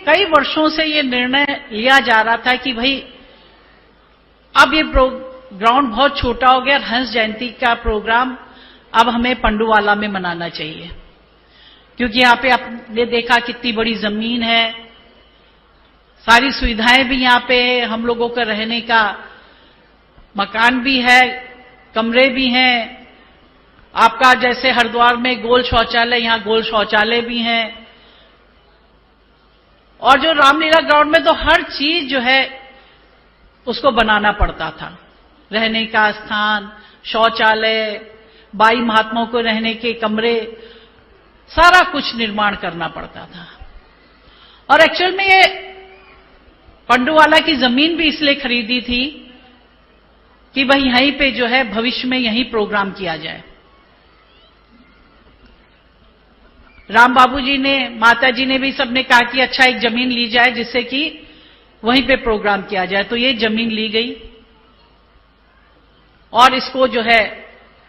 कई वर्षों से ये निर्णय लिया जा रहा था कि भाई अब ये ग्राउंड बहुत छोटा हो गया, हंस जयंती का प्रोग्राम अब हमें पंडुवाला में मनाना चाहिए, क्योंकि यहाँ पे आपने देखा कितनी बड़ी जमीन है, सारी सुविधाएं भी यहाँ पे है, हम लोगों का रहने का मकान भी है, कमरे भी हैं, आपका जैसे हरिद्वार में गोल शौचालय, यहाँ गोल शौचालय भी हैं, और जो रामलीला ग्राउंड में तो हर चीज जो है उसको बनाना पड़ता था, रहने का स्थान, शौचालय, बाई महात्माओं को रहने के कमरे, सारा कुछ निर्माण करना पड़ता था। और एक्चुअल में ये पंडुवाला की जमीन भी इसलिए खरीदी थी कि भाई यहीं पे जो है भविष्य में यहीं प्रोग्राम किया जाए। राम बाबू जी ने, माता जी ने भी सबने कहा कि अच्छा एक जमीन ली जाए जिससे कि वहीं पे प्रोग्राम किया जाए, तो ये जमीन ली गई और इसको जो है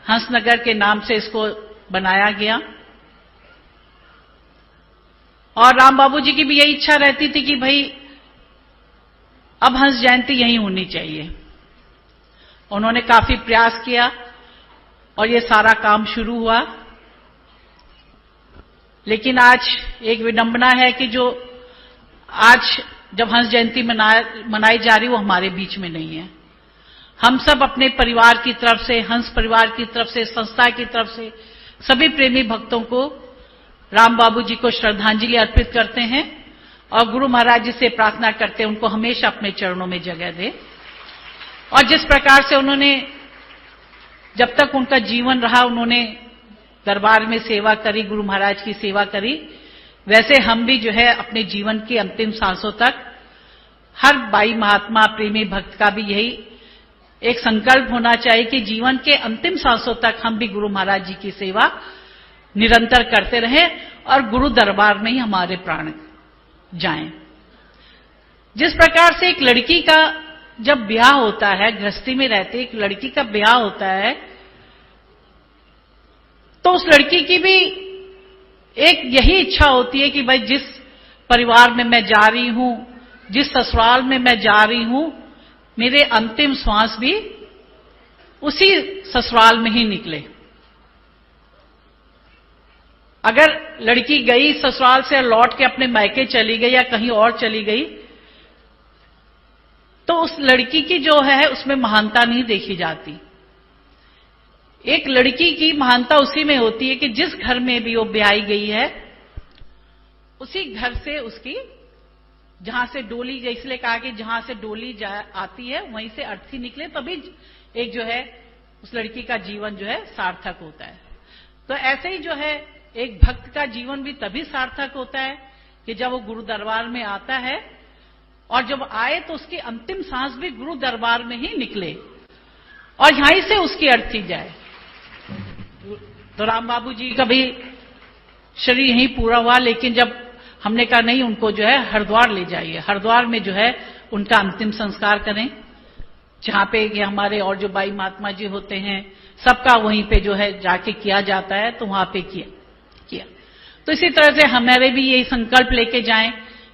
हंसनगर के नाम से इसको बनाया गया। और राम बाबू जी की भी यही इच्छा रहती थी कि भाई अब हंस जयंती यहीं होनी चाहिए। उन्होंने काफी प्रयास किया और ये सारा काम शुरू हुआ, लेकिन आज एक विडंबना है कि जो आज जब हंस जयंती मनाई जा रही वो हमारे बीच में नहीं है। हम सब अपने परिवार की तरफ से, हंस परिवार की तरफ से, संस्था की तरफ से सभी प्रेमी भक्तों को राम बाबू जी को श्रद्धांजलि अर्पित करते हैं और गुरु महाराज जी से प्रार्थना करते हैं उनको हमेशा अपने चरणों में जगह दे। और जिस प्रकार से उन्होंने, जब तक उनका जीवन रहा, उन्होंने दरबार में सेवा करी, गुरु महाराज की सेवा करी, वैसे हम भी जो है अपने जीवन की अंतिम सांसों तक हर बाई महात्मा प्रेमी भक्त का भी यही एक संकल्प होना चाहिए कि जीवन के अंतिम सांसों तक हम भी गुरु महाराज जी की सेवा निरंतर करते रहें और गुरु दरबार में ही हमारे प्राण जाएं। जिस प्रकार से एक लड़की का जब ब्याह होता है, गृहस्थी में रहते एक लड़की का ब्याह होता है, तो उस लड़की की भी एक यही इच्छा होती है कि भाई जिस परिवार में मैं जा रही हूं, जिस ससुराल में मैं जा रही हूं, मेरे अंतिम श्वास भी उसी ससुराल में ही निकले। अगर लड़की गई ससुराल से लौट के अपने मायके चली गई या कहीं और चली गई, तो उस लड़की की जो है उसमें महानता नहीं देखी जाती। एक लड़की की महानता उसी में होती है कि जिस घर में भी वो ब्याही गई है, उसी घर से उसकी, जहां से डोली, इसलिए कहा कि जहां से डोली आती है वहीं से अर्थी निकले, तभी एक जो है उस लड़की का जीवन जो है सार्थक होता है। तो ऐसे ही जो है एक भक्त का जीवन भी तभी सार्थक होता है कि जब वो गुरु दरबार में आता है और जब आए तो उसकी अंतिम सांस भी गुरु दरबार में ही निकले और यहीं से उसकी अर्थी जाए। तो राम बाबू जी का भी शरीर यहीं पूरा हुआ, लेकिन जब हमने कहा नहीं, उनको जो है हरिद्वार ले जाइए, हरिद्वार में जो है उनका अंतिम संस्कार करें, जहां पे ये हमारे और जो बाई महात्मा जी होते हैं सबका वहीं पे जो है जाके किया जाता है, तो वहां पे किया। तो इसी तरह से हमारे भी यही संकल्प लेके जाएं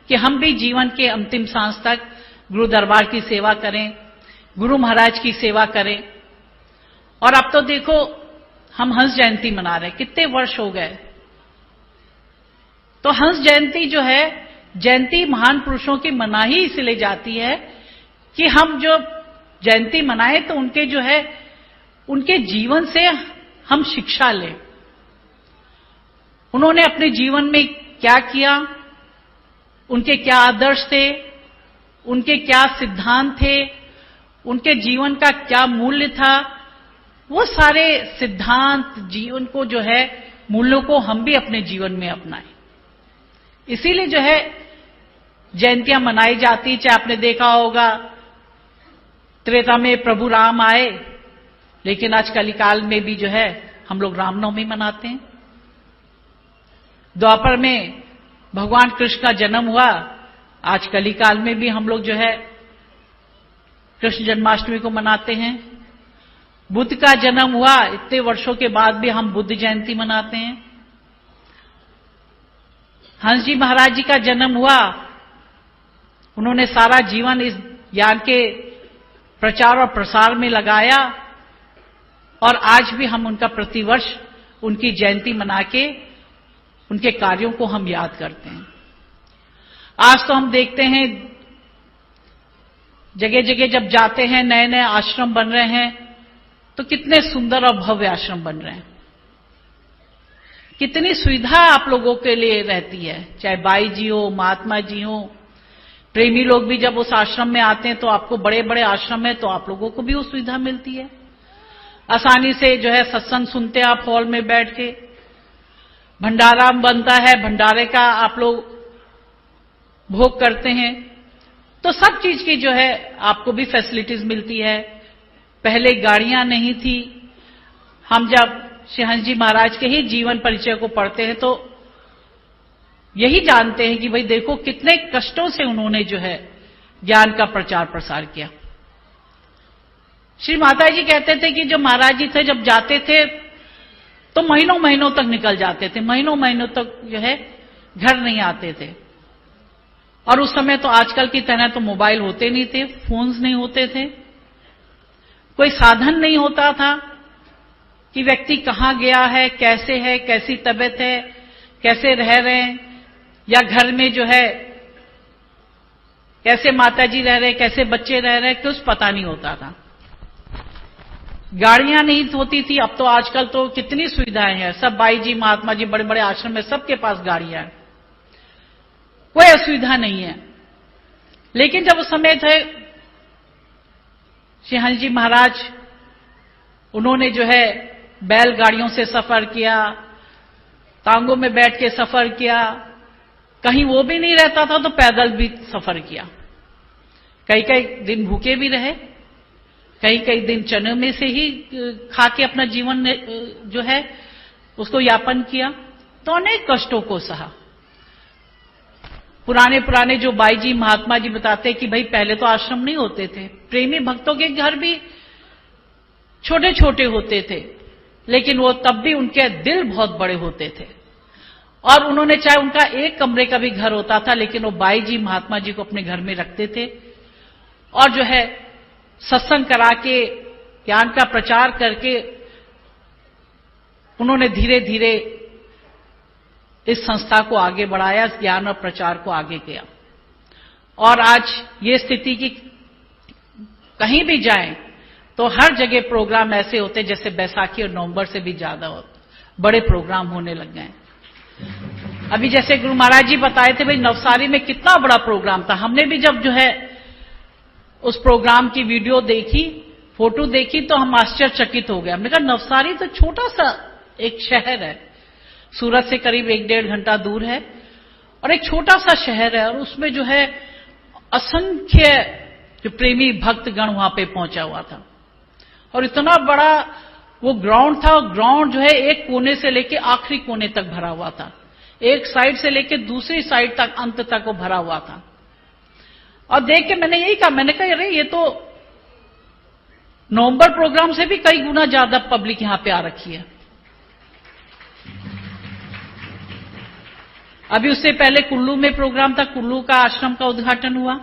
कि हम भी जीवन के अंतिम सांस तक गुरु दरबार की सेवा करें, गुरु महाराज की सेवा करें। और अब तो देखो हम हंस जयंती मना रहे हैं, कितने वर्ष हो गए। तो हंस जयंती जो है, जयंती महान पुरुषों की मना ही इसलिए जाती है कि हम जो जयंती मनाएं तो उनके जो है उनके जीवन से हम शिक्षा लें। उन्होंने अपने जीवन में क्या किया, उनके क्या आदर्श थे, उनके क्या सिद्धांत थे, उनके जीवन का क्या मूल्य था, वो सारे सिद्धांत, जीवन को जो है मूल्यों को हम भी अपने जीवन में अपनाएं। इसीलिए जो है जयंतियां मनाई जाती। चाहे आपने देखा होगा त्रेता में प्रभु राम आए, लेकिन आज कलिकाल में भी जो है हम लोग रामनवमी मनाते हैं। द्वापर में भगवान कृष्ण का जन्म हुआ, आज कलिकाल में भी हम लोग जो है कृष्ण जन्माष्टमी को मनाते हैं। बुद्ध का जन्म हुआ, इतने वर्षों के बाद भी हम बुद्ध जयंती मनाते हैं। हंस जी महाराज जी का जन्म हुआ, उन्होंने सारा जीवन इस ज्ञान के प्रचार और प्रसार में लगाया और आज भी हम उनका प्रतिवर्ष उनकी जयंती मना के उनके कार्यों को हम याद करते हैं। आज तो हम देखते हैं जगह जगह जब जाते हैं नए नए आश्रम बन रहे हैं तो कितने सुंदर और भव्य आश्रम बन रहे हैं, कितनी सुविधा आप लोगों के लिए रहती है, चाहे बाई जी हो, महात्मा जी हो, प्रेमी लोग भी जब उस आश्रम में आते हैं तो आपको बड़े बड़े आश्रम है तो आप लोगों को भी वो सुविधा मिलती है, आसानी से जो है सत्संग सुनते हैं आप हॉल में बैठ के, भंडारा बनता है, भंडारे का आप लोग भोग करते हैं, तो सब चीज की जो है आपको भी फैसिलिटीज मिलती है। पहले गाड़ियां नहीं थी, हम जब श्री हंस जी महाराज के ही जीवन परिचय को पढ़ते हैं तो यही जानते हैं कि भाई देखो कितने कष्टों से उन्होंने जो है ज्ञान का प्रचार प्रसार किया। श्री माता जी कहते थे कि जब महाराज जी थे जब जाते थे तो महीनों महीनों तक निकल जाते थे, महीनों महीनों तक जो है घर नहीं आते थे। और उस समय तो आजकल की तरह तो मोबाइल होते नहीं थे, फोन्स नहीं होते थे, कोई साधन नहीं होता था कि व्यक्ति कहां गया है, कैसी तबीयत है, कैसे रह रहे हैं, या घर में जो है कैसे माताजी रह रहे, कैसे बच्चे रह रहे, कुछ पता नहीं होता था। गाड़ियां नहीं होती थी, अब तो आजकल तो कितनी सुविधाएं हैं, सब बाई जी महात्मा जी बड़े बड़े आश्रम में सबके पास गाड़ियां हैं, कोई असुविधा नहीं है। लेकिन जब उस समय थे श्री हंस जी महाराज, उन्होंने जो है बैलगाड़ियों से सफर किया, टांगों में बैठ के सफर किया, कहीं वो भी नहीं रहता था तो पैदल भी सफर किया, कई कई दिन भूखे भी रहे, कई कई दिन चने में से ही खा के अपना जीवन जो है उसको यापन किया, तो अनेक कष्टों को सहा। पुराने जो बाई जी महात्मा जी बताते कि भाई पहले तो आश्रम नहीं होते थे, प्रेमी भक्तों के घर भी छोटे छोटे होते थे, लेकिन वो तब भी उनके दिल बहुत बड़े होते थे। और उन्होंने चाहे उनका एक कमरे का भी घर होता था, लेकिन वो बाई जी महात्मा जी को अपने घर में रखते थे और जो है सत्संग करा के ज्ञान का प्रचार करके उन्होंने धीरे धीरे इस संस्था को आगे बढ़ाया, इस ज्ञान और प्रचार को आगे किया। और आज ये स्थिति की कहीं भी जाएं तो हर जगह प्रोग्राम ऐसे होते जैसे बैसाखी और नवंबर से भी ज्यादा बड़े प्रोग्राम होने लग गए। अभी जैसे गुरु महाराज जी बताए थे भाई नवसारी में कितना बड़ा प्रोग्राम था, हमने भी जब जो है उस प्रोग्राम की वीडियो देखी, फोटो देखी तो हम आश्चर्यचकित हो गए। हमने कहा नवसारी तो छोटा सा एक शहर है, सूरत से करीब 1-1.5 घंटा दूर है और एक छोटा सा शहर है, और उसमें जो है असंख्य जो प्रेमी भक्तगण वहां पे पहुंचा हुआ था और इतना बड़ा वो ग्राउंड था। ग्राउंड जो है एक कोने से लेके आखिरी कोने तक भरा हुआ था, एक साइड से लेके दूसरी साइड तक अंत तक वो भरा हुआ था। और देख के मैंने यही कहा, मैंने कहा अरे ये तो नवंबर प्रोग्राम से भी कई गुना ज्यादा पब्लिक यहां पे आ रखी है। अभी उससे पहले कुल्लू में प्रोग्राम था, कुल्लू का आश्रम का उद्घाटन हुआ,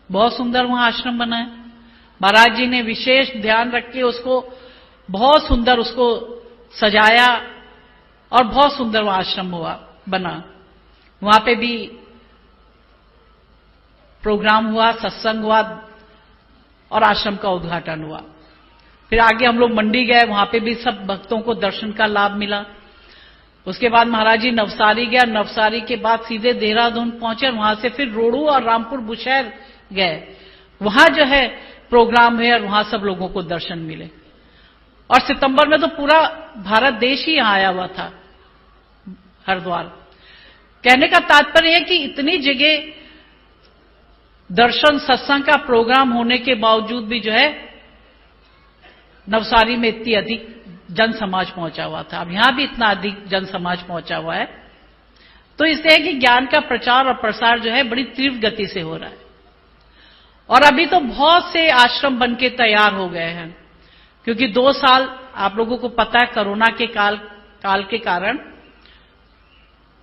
बहुत सुंदर वहां आश्रम बना है। महाराज जी ने विशेष ध्यान रख के उसको बहुत सुंदर उसको सजाया और बहुत सुंदर वहां आश्रम हुआ बना। वहां पे भी प्रोग्राम हुआ, सत्संग हुआ और आश्रम का उद्घाटन हुआ। फिर आगे हम लोग मंडी गए, वहां पे भी सब भक्तों को दर्शन का लाभ मिला। उसके बाद महाराज जी नवसारी गया, नवसारी के बाद सीधे देहरादून पहुंचे, वहां से फिर रोडू और रामपुर बुशहर गए, वहां जो है प्रोग्राम है और वहां सब लोगों को दर्शन मिले। और सितंबर में तो पूरा भारत देश ही यहां आया हुआ था, हरिद्वार। कहने का तात्पर्य है कि इतनी जगह दर्शन सत्संग का प्रोग्राम होने के बावजूद भी जो है नवसारी में इतनी अधिक जन समाज पहुंचा हुआ था। अब यहां भी इतना अधिक जन समाज पहुंचा हुआ है, तो इससे है कि ज्ञान का प्रचार और प्रसार जो है बड़ी तीव्र गति से हो रहा है। और अभी तो बहुत से आश्रम बन के तैयार हो गए हैं, क्योंकि 2 साल आप लोगों को पता है कोरोना के काल के कारण,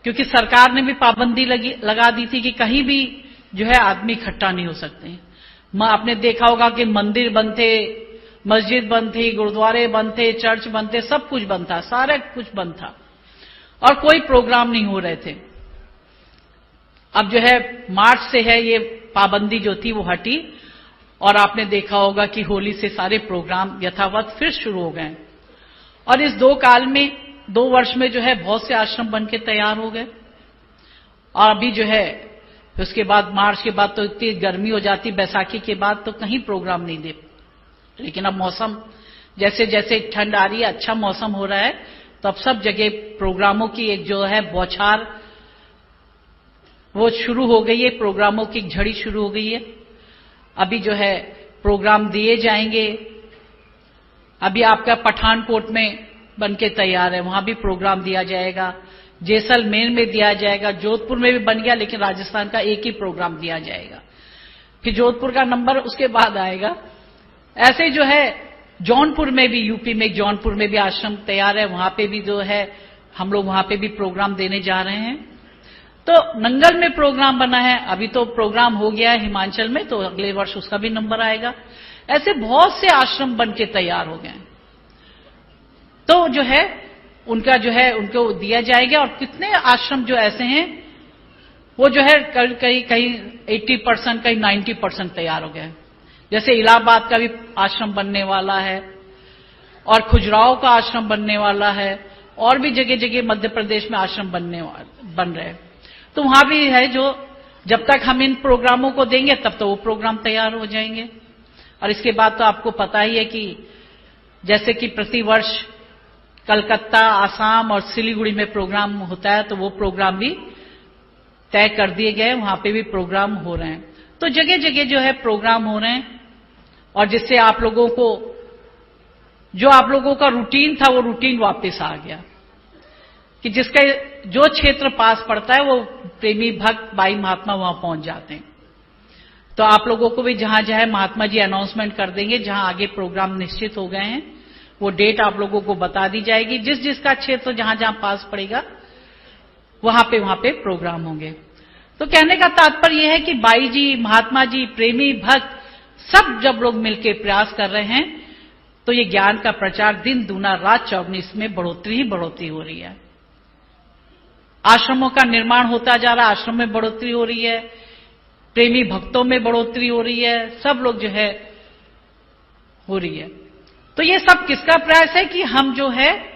क्योंकि सरकार ने भी पाबंदी लगा दी थी कि कहीं भी जो है आदमी इकट्ठा नहीं हो सकते। आपने देखा होगा कि मंदिर बंद थे, मस्जिद बंद थी, गुरुद्वारे बंद थे, चर्च बंद थे, सब कुछ बंद था, सारा कुछ बंद था और कोई प्रोग्राम नहीं हो रहे थे। अब जो है मार्च से है ये पाबंदी जो थी वो हटी और आपने देखा होगा कि होली से सारे प्रोग्राम यथावत फिर शुरू हो गए। और इस 2 वर्ष में जो है बहुत से आश्रम बन के तैयार हो गए। और अभी जो है उसके बाद मार्च के बाद तो इतनी गर्मी हो जाती, बैसाखी के बाद तो कहीं प्रोग्राम नहीं दे। लेकिन अब मौसम जैसे जैसे ठंड आ रही है, अच्छा मौसम हो रहा है, तो अब सब जगह प्रोग्रामों की एक जो है बौछार वो शुरू हो गई है, प्रोग्रामों की झड़ी शुरू हो गई है। अभी जो है प्रोग्राम दिए जाएंगे। अभी आपका पठानकोट में बन के तैयार है, वहां भी प्रोग्राम दिया जाएगा, जैसलमेर में दिया जाएगा, जोधपुर में भी बन गया लेकिन राजस्थान का एक ही प्रोग्राम दिया जाएगा, फिर जोधपुर का नंबर उसके बाद आएगा। ऐसे जो है जौनपुर में भी, यूपी में जौनपुर में भी आश्रम तैयार है, वहां पे भी जो है हम लोग वहां पे भी प्रोग्राम देने जा रहे हैं। तो नंगल में प्रोग्राम बना है, अभी तो प्रोग्राम हो गया है हिमाचल में, तो अगले वर्ष उसका भी नंबर आएगा। ऐसे बहुत से आश्रम बन के तैयार हो गए, तो जो है उनका जो है उनको दिया जाएगा। और कितने आश्रम जो ऐसे हैं वो जो है कहीं 80%, कहीं 90% तैयार हो गए। जैसे इलाहाबाद का भी आश्रम बनने वाला है और खुजराहो का आश्रम बनने वाला है, और भी जगह जगह मध्य प्रदेश में आश्रम बन रहे हैं। तो वहां भी है जो जब तक हम इन प्रोग्रामों को देंगे तब तो वो प्रोग्राम तैयार हो जाएंगे। और इसके बाद तो आपको पता ही है कि जैसे कि प्रतिवर्ष कलकत्ता, आसाम और सिलीगुड़ी में प्रोग्राम होता है, तो वो प्रोग्राम भी तय कर दिए गए, वहां पे भी प्रोग्राम हो रहे हैं। तो जगह जगह जो है प्रोग्राम हो रहे हैं, और जिससे आप लोगों को जो आप लोगों का रूटीन था वो रूटीन वापस आ गया, कि जिसका जो क्षेत्र पास पड़ता है वो प्रेमी भक्त बाई महात्मा वहां पहुंच जाते हैं। तो आप लोगों को भी जहां जहां महात्मा जी अनाउंसमेंट कर देंगे, जहां आगे प्रोग्राम निश्चित हो गए हैं, वो डेट आप लोगों को बता दी जाएगी। जिस जिसका क्षेत्र जहां जहां पास पड़ेगा वहां पे प्रोग्राम होंगे। तो कहने का तात्पर्य यह है कि बाई जी, महात्मा जी, प्रेमी भक्त सब जब लोग मिलकर प्रयास कर रहे हैं, तो ये ज्ञान का प्रचार दिन दूना रात चौगुनी, इसमें बढ़ोतरी ही बढ़ोतरी हो रही है। आश्रमों का निर्माण होता जा रहा है, आश्रम में बढ़ोतरी हो रही है, प्रेमी भक्तों में बढ़ोतरी हो रही है, सब लोग जो है हो रही है। तो ये सब किसका प्रयास है कि हम जो है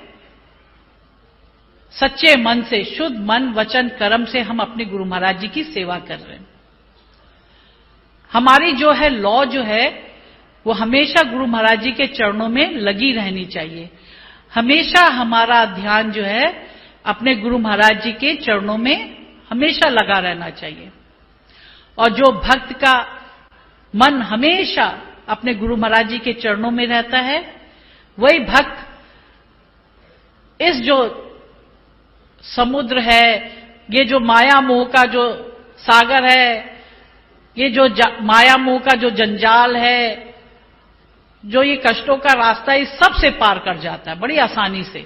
सच्चे मन से, शुद्ध मन वचन कर्म से हम अपने गुरु महाराज जी की सेवा कर रहे हैं। हमारी जो है लॉ जो है वो हमेशा गुरु महाराज जी के चरणों में लगी रहनी चाहिए। हमेशा हमारा ध्यान जो है अपने गुरु महाराज जी के चरणों में हमेशा लगा रहना चाहिए। और जो भक्त का मन हमेशा अपने गुरु महाराज जी के चरणों में रहता है, वही भक्त इस जो समुद्र है, ये जो माया मोह का जो सागर है, ये जो माया मोह का जो जंजाल है, जो ये कष्टों का रास्ता है, इस सब से पार कर जाता है बड़ी आसानी से।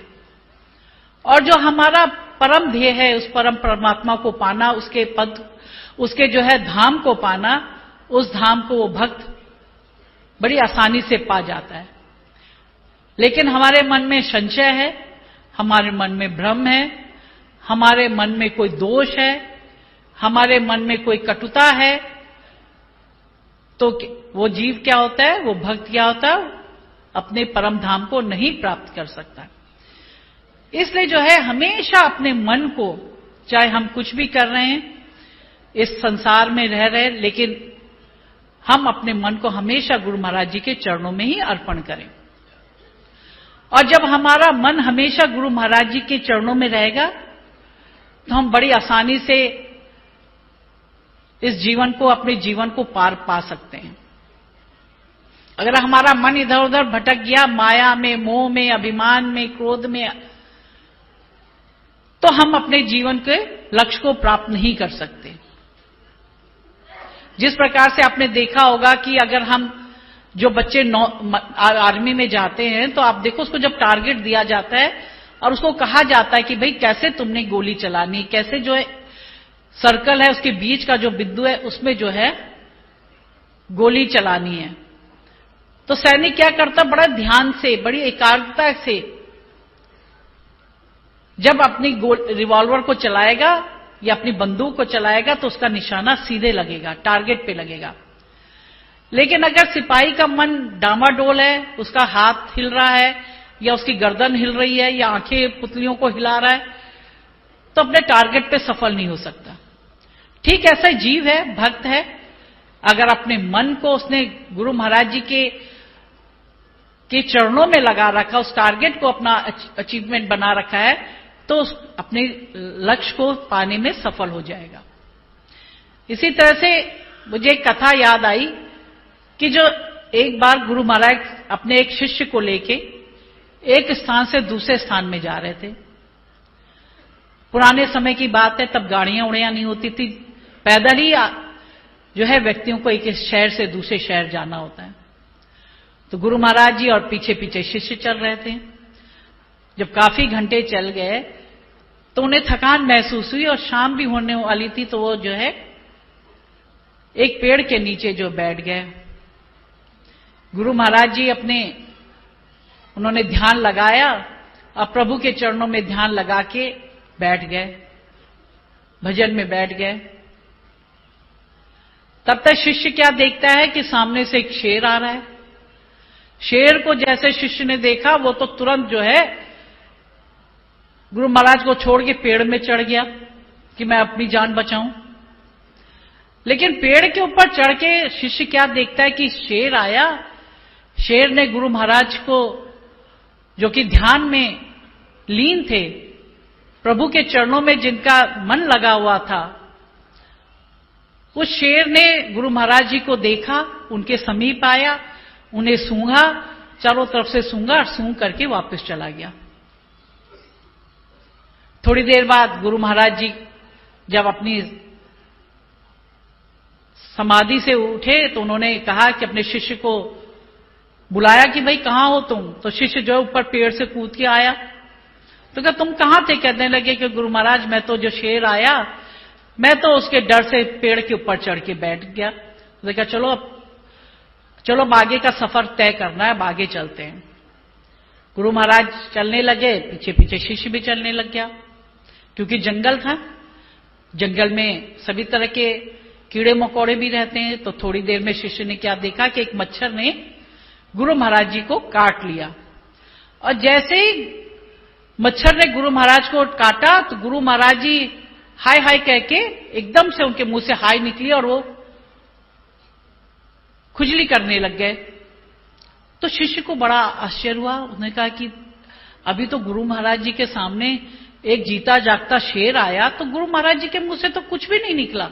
और जो हमारा परम ध्येय है, उस परम परमात्मा को पाना, उसके पद, उसके जो है धाम को पाना, उस धाम को वो भक्त बड़ी आसानी से पा जाता है। लेकिन हमारे मन में संशय है, हमारे मन में भ्रम है, हमारे मन में कोई दोष है, हमारे मन में कोई कटुता है, तो वो जीव क्या होता है, वो भक्त क्या होता है, अपने परम धाम को नहीं प्राप्त कर सकता। इसलिए जो है हमेशा अपने मन को, चाहे हम कुछ भी कर रहे हैं, इस संसार में रह रहे, लेकिन हम अपने मन को हमेशा गुरु महाराज जी के चरणों में ही अर्पण करें। और जब हमारा मन हमेशा गुरु महाराज जी के चरणों में रहेगा, तो हम बड़ी आसानी से इस जीवन को, अपने जीवन को पार पा सकते हैं। अगर हमारा मन इधर उधर भटक गया, माया में, मोह में, अभिमान में, क्रोध में, तो हम अपने जीवन के लक्ष्य को प्राप्त नहीं कर सकते। जिस प्रकार से आपने देखा होगा कि अगर हम जो बच्चे आर्मी में जाते हैं, तो आप देखो उसको जब टारगेट दिया जाता है और उसको कहा जाता है कि भाई कैसे तुमने गोली चलानी, कैसे जो है सर्कल है उसके बीच का जो बिंदु है उसमें जो है गोली चलानी है। तो सैनिक क्या करता, बड़ा ध्यान से, बड़ी एकाग्रता से जब अपनी रिवॉल्वर को चलाएगा या अपनी बंदूक को चलाएगा तो उसका निशाना सीधे लगेगा, टारगेट पे लगेगा। लेकिन अगर सिपाही का मन डामाडोल है, उसका हाथ हिल रहा है या उसकी गर्दन हिल रही है या आंखें पुतलियों को हिला रहा है, तो अपने टारगेट पे सफल नहीं हो सकता। ठीक ऐसा जीव है, भक्त है, अगर अपने मन को उसने गुरु महाराज जी के चरणों में लगा रखा, उस टारगेट को अपना अचीवमेंट बना रखा है, तो अपने लक्ष्य को पाने में सफल हो जाएगा। इसी तरह से मुझे एक कथा याद आई कि जो एक बार गुरु महाराज अपने एक शिष्य को लेके एक स्थान से दूसरे स्थान में जा रहे थे। पुराने समय की बात है, तब गाड़ियां उड़ियां नहीं होती थी, पैदल ही जो है व्यक्तियों को एक शहर से दूसरे शहर जाना होता है। तो गुरु महाराज जी और पीछे पीछे शिष्य चल रहे थे। जब काफी घंटे चल गए तो उन्हें थकान महसूस हुई और शाम भी होने वाली थी, तो वो जो है एक पेड़ के नीचे जो बैठ गए। गुरु महाराज जी उन्होंने ध्यान लगाया और प्रभु के चरणों में ध्यान लगा के बैठ गए, भजन में बैठ गए। तब तक शिष्य क्या देखता है कि सामने से एक शेर आ रहा है। शेर को जैसे शिष्य ने देखा, वो तो तुरंत जो है गुरु महाराज को छोड़ के पेड़ में चढ़ गया कि मैं अपनी जान बचाऊं। लेकिन पेड़ के ऊपर चढ़ के शिष्य क्या देखता है कि शेर आया। शेर ने गुरु महाराज को, जो कि ध्यान में लीन थे, प्रभु के चरणों में जिनका मन लगा हुआ था, उस शेर ने गुरु महाराज जी को देखा, उनके समीप आया, उन्हें सूंघा, चारों तरफ से सूंघा और सूंघ करके वापस चला गया। थोड़ी देर बाद गुरु महाराज जी जब अपनी समाधि से उठे तो उन्होंने कहा कि अपने शिष्य को बुलाया कि भाई कहां हो तुम। तो शिष्य जो ऊपर पेड़ से कूद के आया। तो क्या तुम कहां थे? कहने लगे कि गुरु महाराज मैं तो जो शेर आया, मैं तो उसके डर से पेड़ के ऊपर चढ़ के बैठ गया। तो कहा चलो अब आगे का सफर तय करना है, अब आगे चलते हैं। गुरु महाराज चलने लगे, पीछे पीछे शिष्य भी चलने लग गया, क्योंकि जंगल था। जंगल में सभी तरह के कीड़े मकोड़े भी रहते हैं। तो थोड़ी देर में शिष्य ने क्या देखा कि एक मच्छर ने गुरु महाराज जी को काट लिया। और जैसे ही मच्छर ने गुरु महाराज को काटा तो गुरु महाराज जी हाय हाय कह के एकदम से उनके मुंह से हाय निकली और वो खुजली करने लग गए। तो शिष्य को बड़ा आश्चर्य हुआ। उसने कहा कि अभी तो गुरु महाराज जी के सामने एक जीता जागता शेर आया, तो गुरु महाराज जी के मुंह से तो कुछ भी नहीं निकला,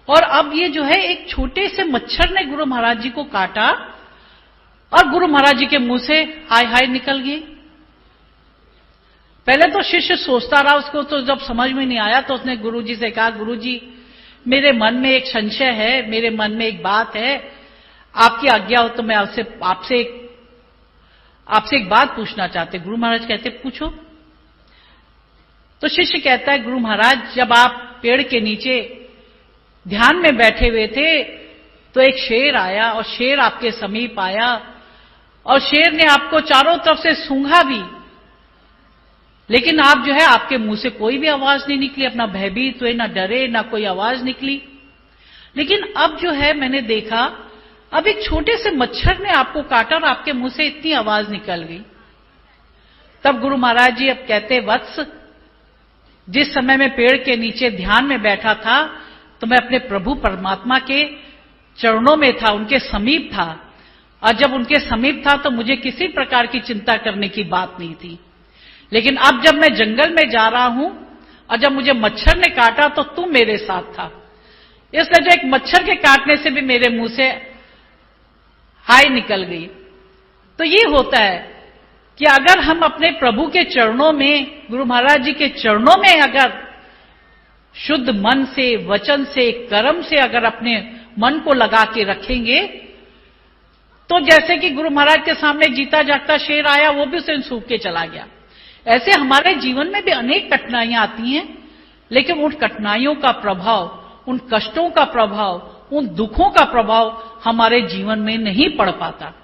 और अब ये जो है एक छोटे से मच्छर ने गुरु महाराज जी को काटा और गुरु महाराज जी के मुंह से हाय हाय निकल गई। पहले तो शिष्य सोचता रहा, उसको तो जब समझ में नहीं आया तो उसने गुरु जी से कहा, गुरु जी मेरे मन में एक संशय है, मेरे मन में एक बात है, आपकी आज्ञा हो तो मैं आपसे एक बात पूछना चाहते। गुरु महाराज कहते पूछो। तो शिष्य कहता है, गुरु महाराज जब आप पेड़ के नीचे ध्यान में बैठे हुए थे तो एक शेर आया और शेर आपके समीप आया और शेर ने आपको चारों तरफ से सूंघा भी, लेकिन आप जो है आपके मुंह से कोई भी आवाज नहीं निकली, अपना भयभीत हुए, ना डरे, ना कोई आवाज निकली। लेकिन अब जो है मैंने देखा, अब एक छोटे से मच्छर ने आपको काटा और आपके मुंह से इतनी आवाज निकल गई। तब गुरु महाराज जी अब कहते, वत्स जिस समय मैं पेड़ के नीचे ध्यान में बैठा था तो मैं अपने प्रभु परमात्मा के चरणों में था, उनके समीप था, और जब उनके समीप था तो मुझे किसी प्रकार की चिंता करने की बात नहीं थी। लेकिन अब जब मैं जंगल में जा रहा हूं और जब मुझे मच्छर ने काटा तो तुम मेरे साथ था, इसलिए जो एक मच्छर के काटने से भी मेरे मुंह से हाय निकल गई। तो ये होता है कि अगर हम अपने प्रभु के चरणों में, गुरु महाराज जी के चरणों में अगर शुद्ध मन से, वचन से, कर्म से अगर अपने मन को लगा के रखेंगे, तो जैसे कि गुरु महाराज के सामने जीता जागता शेर आया, वो भी उसे सूख के चला गया। ऐसे हमारे जीवन में भी अनेक कठिनाइयां आती हैं, लेकिन उन कठिनाइयों का प्रभाव, उन कष्टों का प्रभाव, उन दुखों का प्रभाव हमारे जीवन में नहीं पड़ पाता।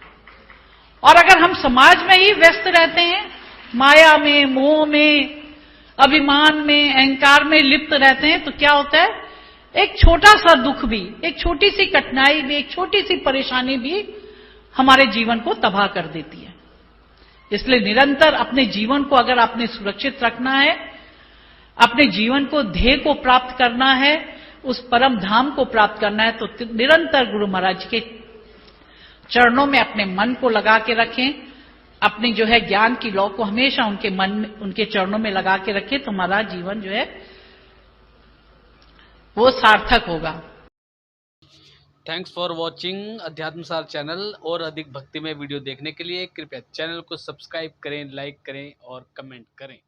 और अगर हम समाज में ही व्यस्त रहते हैं, माया में, मोह में, अभिमान में, अहंकार में लिप्त रहते हैं, तो क्या होता है, एक छोटा सा दुख भी, एक छोटी सी कठिनाई भी, एक छोटी सी परेशानी भी हमारे जीवन को तबाह कर देती है। इसलिए निरंतर अपने जीवन को अगर आपने सुरक्षित रखना है, अपने जीवन को, ध्येय को प्राप्त करना है, उस परम धाम को प्राप्त करना है, तो निरंतर गुरु महाराज के चरणों में अपने मन को लगा के रखें, अपनी जो है ज्ञान की लौ को हमेशा उनके मन में, उनके चरणों में लगा के रखें, तो हमारा जीवन जो है वो सार्थक होगा। Thanks for watching Adhyatmasar channel. और अधिक भक्तिमय वीडियो देखने के लिए कृपया चैनल को सब्सक्राइब करें, लाइक करें और कमेंट करें।